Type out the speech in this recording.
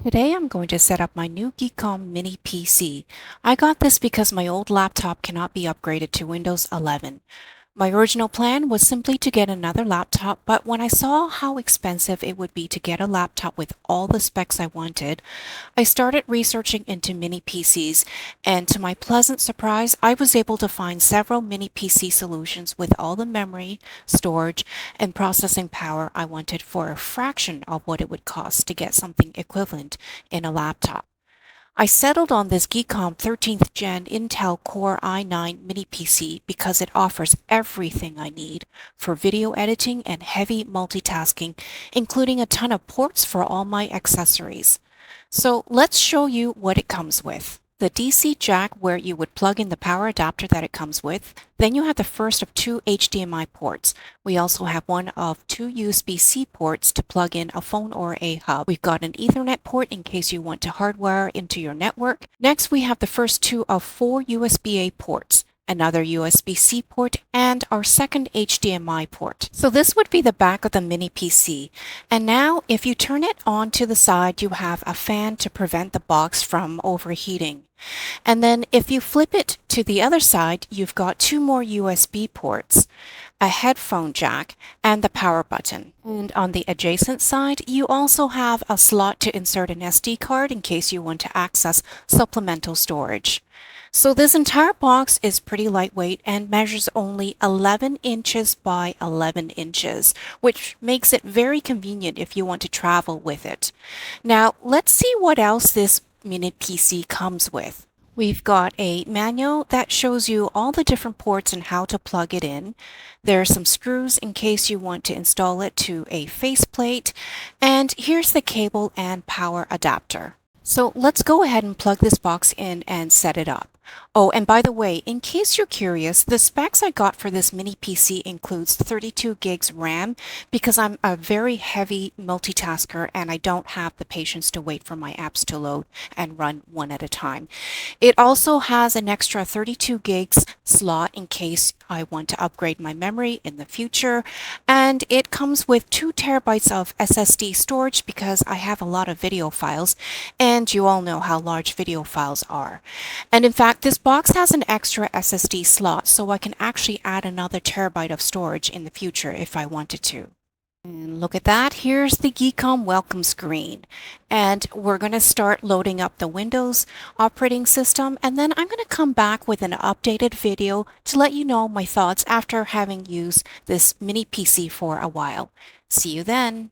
Today I'm going to set up my new Geekom Mini PC. I got this because my old laptop cannot be upgraded to Windows 11. My original plan was simply to get another laptop, but when I saw how expensive it would be to get a laptop with all the specs I wanted, I started researching into mini PCs, and to my pleasant surprise, I was able to find several mini PC solutions with all the memory, storage, and processing power I wanted for a fraction of what it would cost to get something equivalent in a laptop. I settled on this Geekom 13th Gen Intel Core i9 mini PC because it offers everything I need for video editing and heavy multitasking, including a ton of ports for all my accessories. So let's show you what it comes with. The DC jack where you would plug in the power adapter that it comes with. Then you have the first of two HDMI ports. We also have one of two USB-C ports to plug in a phone or a hub. We've got an Ethernet port in case you want to hardwire into your network. Next, we have the first two of four USB-A ports, another USB-C port, and our second HDMI port. So this would be the back of the mini PC. And now if you turn it on to the side, you have a fan to prevent the box from overheating. And then if you flip it to the other side, you've got two more USB ports, a headphone jack, and the power button. And on the adjacent side, you also have a slot to insert an SD card in case you want to access supplemental storage. So this entire box is pretty lightweight and measures only 11 inches by 11 inches, which makes it very convenient if you want to travel with it. Now, let's see what else this mini PC comes with. We've got a manual that shows you all the different ports and how to plug it in. There are some screws in case you want to install it to a faceplate. And here's the cable and power adapter. So let's go ahead and plug this box in and set it up. Oh, and by the way, in case you're curious, the specs I got for this mini PC includes 32 gigs RAM because I'm a very heavy multitasker and I don't have the patience to wait for my apps to load and run one at a time. It also has an extra 32 gigs slot in case I want to upgrade my memory in the future, and it comes with 2 terabytes of SSD storage because I have a lot of video files, and you all know how large video files are. And in fact, this box has an extra SSD slot, so I can actually add another terabyte of storage in the future if I wanted to. And look at that, here's the Geekom welcome screen. And we're going to start loading up the Windows operating system, and then I'm going to come back with an updated video to let you know my thoughts after having used this mini PC for a while. See you then.